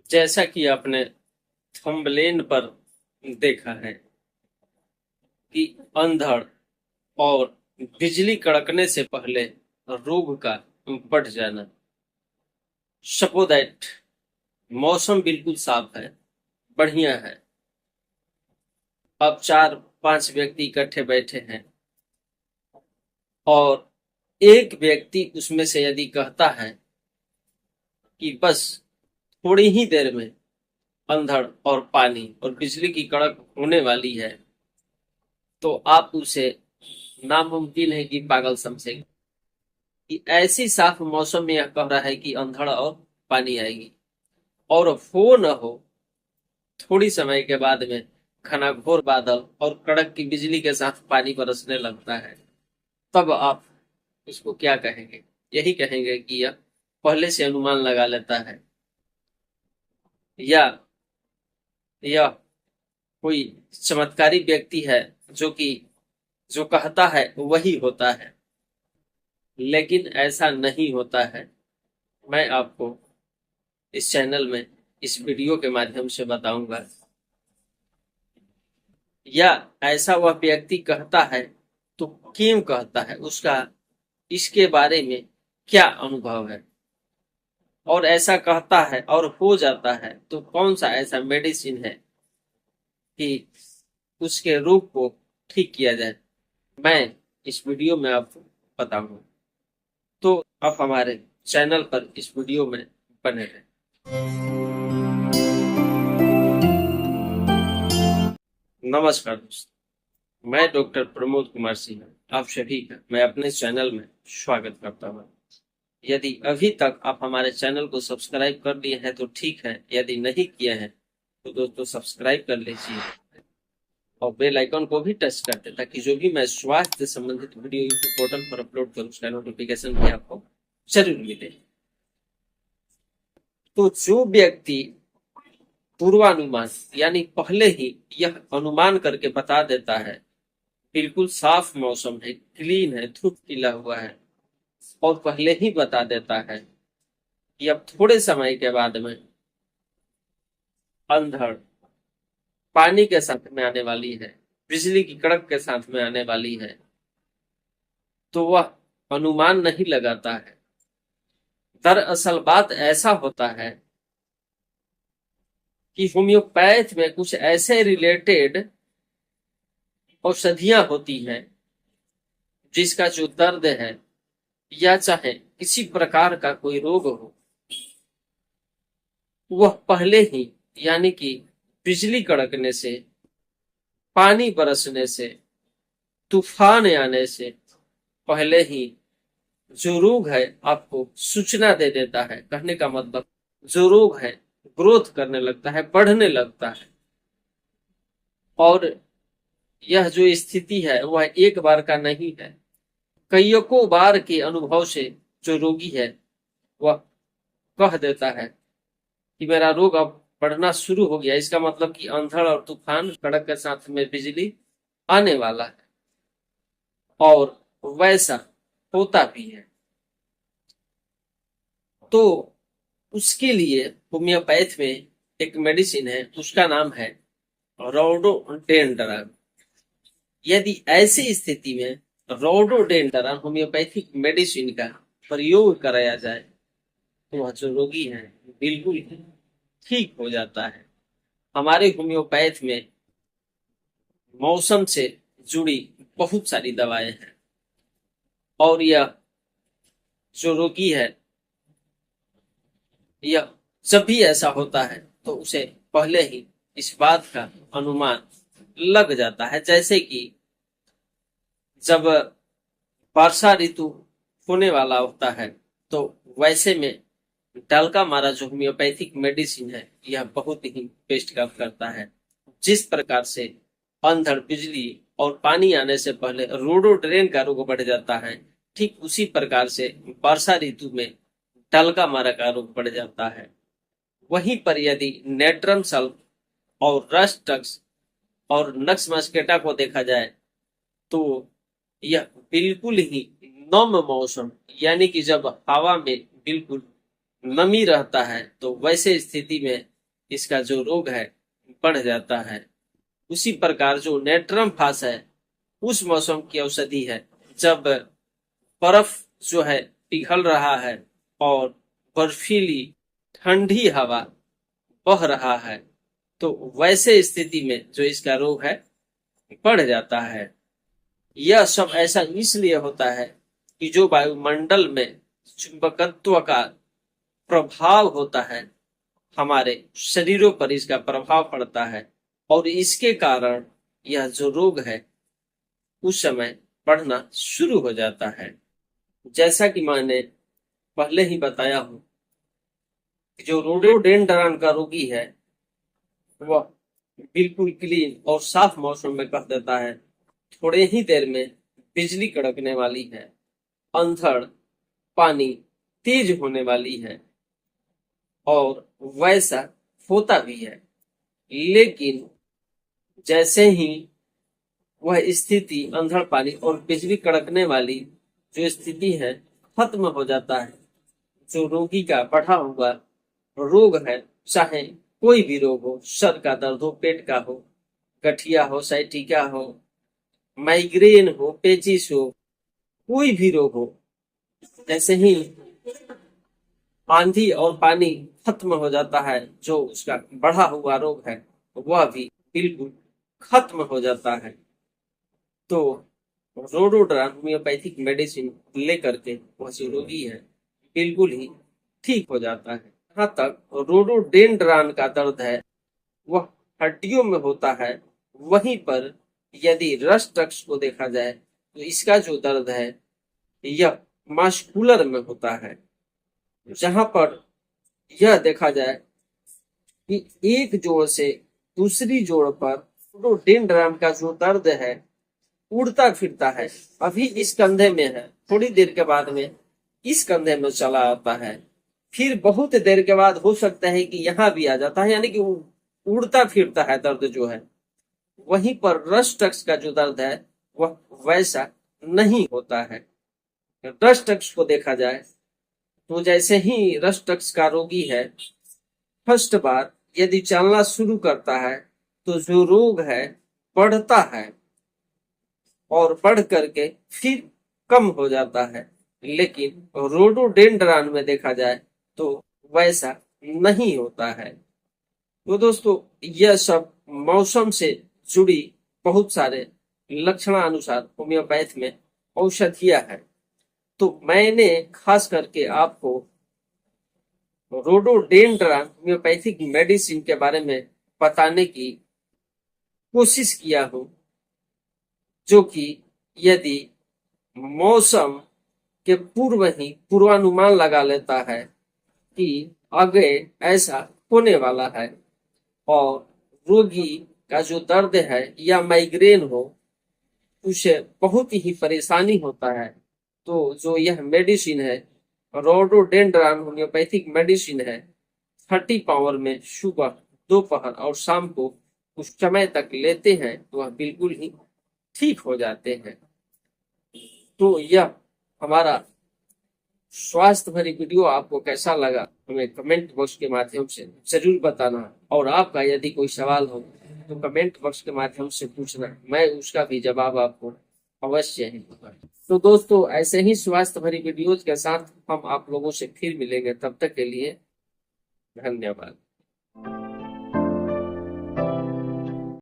जैसा कि आपने थंबनेल पर देखा है कि अंधड़ और बिजली कड़कने से पहले रोग का बढ़ जाना। सपो दैट मौसम बिल्कुल साफ है, बढ़िया है। अब 4-5 व्यक्ति इकट्ठे बैठे हैं और एक व्यक्ति उसमें से यदि कहता है कि बस थोड़ी ही देर में अंधड़ और पानी और बिजली की कड़क होने वाली है, तो आप उसे नामुमकिन है कि पागल समझेंगे कि ऐसी साफ मौसम में यह कह रहा है कि अंधड़ और पानी आएगी, और हो न हो थोड़ी समय के बाद में घनाघोर बादल और कड़क की बिजली के साथ पानी बरसने लगता है। तब आप उसको क्या कहेंगे? यही कहेंगे कि यह पहले से अनुमान लगा लेता है, या यह कोई चमत्कारी व्यक्ति है जो कहता है वही होता है। लेकिन ऐसा नहीं होता है। मैं आपको इस चैनल में इस वीडियो के माध्यम से बताऊंगा, या ऐसा वह व्यक्ति कहता है तो क्यों कहता है, उसका इसके बारे में क्या अनुभव है, और ऐसा कहता है और हो जाता है तो कौन सा ऐसा मेडिसिन है कि उसके रोग को ठीक किया जाए, मैं इस वीडियो में आपको बताऊंगा। तो आप हमारे चैनल पर इस वीडियो में बने रहें। नमस्कार दोस्तों, मैं डॉक्टर प्रमोद कुमार सिन्हा आप सभी का मैं अपने चैनल में स्वागत करता हूँ। यदि अभी तक आप हमारे चैनल को सब्सक्राइब कर लिए हैं तो ठीक है, यदि नहीं किए हैं तो दोस्तों सब्सक्राइब कर लीजिए और बेल आइकन को भी टच कर दे, ताकि जो भी मैं स्वास्थ्य से संबंधित वीडियो यूट्यूब पोर्टल पर अपलोड करूँ उसका नोटिफिकेशन भी आपको जरूर मिले। तो जो व्यक्ति पूर्वानुमान यानी पहले ही यह अनुमान करके बता देता है बिल्कुल साफ मौसम है, क्लीन है, धूप खिला हुआ है, और पहले ही बता देता है कि अब थोड़े समय के बाद में अंधड़ पानी के साथ में आने वाली है, बिजली की कड़क के साथ में आने वाली है, तो वह अनुमान नहीं लगाता है। दरअसल बात ऐसा होता है कि होम्योपैथ में कुछ ऐसे रिलेटेड औषधियां होती हैं जिसका जो दर्द है या चाहे किसी प्रकार का कोई रोग हो, वह पहले ही यानी कि बिजली कड़कने से, पानी बरसने से, तूफान आने से पहले ही जो रोग है आपको सूचना दे देता है। कहने का मतलब जो रोग है ग्रोथ करने लगता है, बढ़ने लगता है, और यह जो स्थिति है वह एक बार का नहीं है, कईयों बार के अनुभव से जो रोगी है वह कह देता है कि मेरा रोग अब बढ़ना शुरू हो गया। इसका मतलब कि अंधड़ और तूफान कड़क के साथ में बिजली आने वाला है, और वैसा होता भी है। तो उसके लिए होम्योपैथ में एक मेडिसिन है, उसका नाम है रोडोडेंड्रन। यदि ऐसी स्थिति में रोडोडेंड्रन होम्योपैथिक मेडिसिन का प्रयोग कराया जाए तो वह जो रोगी है बिल्कुल ठीक हो जाता है। हमारे होम्योपैथ में मौसम से जुड़ी बहुत सारी दवाएं हैं, और यह जो रोगी है यह जब भी ऐसा होता है तो उसे पहले ही इस बात का अनुमान लग जाता है। जैसे कि जब वर्षा ऋतु होने वाला होता है तो वैसे में डलका मारा जो होम्योपैथिक मेडिसिन है यह बहुत ही बेस्ट काम करता है। जिस प्रकार से अंधड़, बिजली और पानी आने से पहले रोडोड्रेन का रोग बढ़ जाता है, ठीक उसी प्रकार से वर्षा ऋतु में डलका मारा का रोग बढ़ जाता है। वहीं पर यदि नेट्रम सल्फ और रस्टक्स और नक्स मस्केटा को देखा जाए तो यह बिल्कुल ही नम मौसम यानी कि जब हवा में बिल्कुल नमी रहता है तो वैसे स्थिति में इसका जो रोग है बढ़ जाता है। उसी प्रकार जो नेट्रम फास है उस मौसम की औषधि है। जब बर्फ जो है पिघल रहा है और बर्फीली ठंडी हवा बह रहा है, तो वैसे स्थिति में जो इसका रोग है बढ़ जाता है। यह सब ऐसा इसलिए होता है कि जो वायुमंडल में चुंबकत्व का प्रभाव होता है, हमारे शरीरों पर इसका प्रभाव पड़ता है और इसके कारण यह जो रोग है उस समय बढ़ना शुरू हो जाता है। जैसा कि मैंने पहले ही बताया हूं, जो रोडोडेंड्रन का रोगी है वह बिल्कुल क्लीन और साफ मौसम में कह देता है थोड़े ही देर में बिजली कड़कने वाली है, अंधड़ पानी तेज होने वाली है, और वैसा होता भी है। लेकिन जैसे ही वह स्थिति अंधड़ पानी और बिजली कड़कने वाली जो स्थिति है खत्म हो जाता है, जो रोगी का बढ़ा हुआ रोग है, चाहे कोई भी रोग हो, सर का दर्द हो, पेट का हो, गठिया हो, साइटिका हो, माइग्रेन हो, पेचिस हो, कोई भी रोग हो, जैसे ही आंधी और पानी खत्म हो जाता है, जो उसका बढ़ा हुआ रोग है वह भी बिल्कुल खत्म हो जाता है। तो रोडोड्रन होम्योपैथिक मेडिसिन लेकर के वह जो रोगी है बिल्कुल ही ठीक हो जाता है। जहाँ तक रोडोडेंड्रन का दर्द है वह हड्डियों में होता है, वहीं पर यदि रस्टक्स को देखा जाए तो इसका जो दर्द है यह मस्कुलर में होता है। जहां पर यह देखा जाए कि एक जोड़ से दूसरी जोड़ पर रोडोडेंड्रन का जो दर्द है उड़ता फिरता है, अभी इस कंधे में है, थोड़ी देर के बाद में इस कंधे में चला आता है, फिर बहुत देर के बाद हो सकता है कि यहाँ भी आ जाता है, यानी कि उड़ता फिरता है दर्द जो है। वहीं पर रस्टक्स का जो दर्द है वह वैसा नहीं होता है। रस्टक्स को देखा जाए तो जैसे ही रस्टक्स का रोगी है फर्स्ट बार यदि चलना शुरू करता है तो जो रोग है बढ़ता है और बढ़ करके फिर कम हो जाता है। लेकिन रोडोडेंड्रन में देखा जाए तो वैसा नहीं होता है। तो दोस्तों यह सब मौसम से जुड़ी बहुत सारे लक्षणानुसार होम्योपैथ में औषधियां हैं। तो मैंने खास करके आपको रोडोडेंड्रन होम्योपैथिक मेडिसिन के बारे में बताने की कोशिश किया हूं, जो कि यदि मौसम के पूर्व ही पूर्वानुमान लगा लेता है कि आगे ऐसा होने वाला है और रोगी का जो दर्द है या माइग्रेन हो उसे बहुत ही परेशानी होता है, तो जो यह मेडिसिन है रोडोडेंड्रन होम्योपैथिक मेडिसिन है 30 पावर में सुबह, दोपहर और शाम को कुछ समय तक लेते हैं तो वह बिल्कुल ही ठीक हो जाते हैं। तो यह हमारा स्वास्थ्य भरी वीडियो आपको कैसा लगा हमें कमेंट बॉक्स के माध्यम से जरूर बताना, और आपका यदि कोई सवाल हो तो कमेंट बॉक्स के माध्यम से पूछना, मैं उसका भी जवाब आपको अवश्य ही दूंगा। तो दोस्तों ऐसे ही स्वास्थ्य भरी वीडियोज के साथ हम आप लोगों से फिर मिलेंगे, तब तक के लिए धन्यवाद।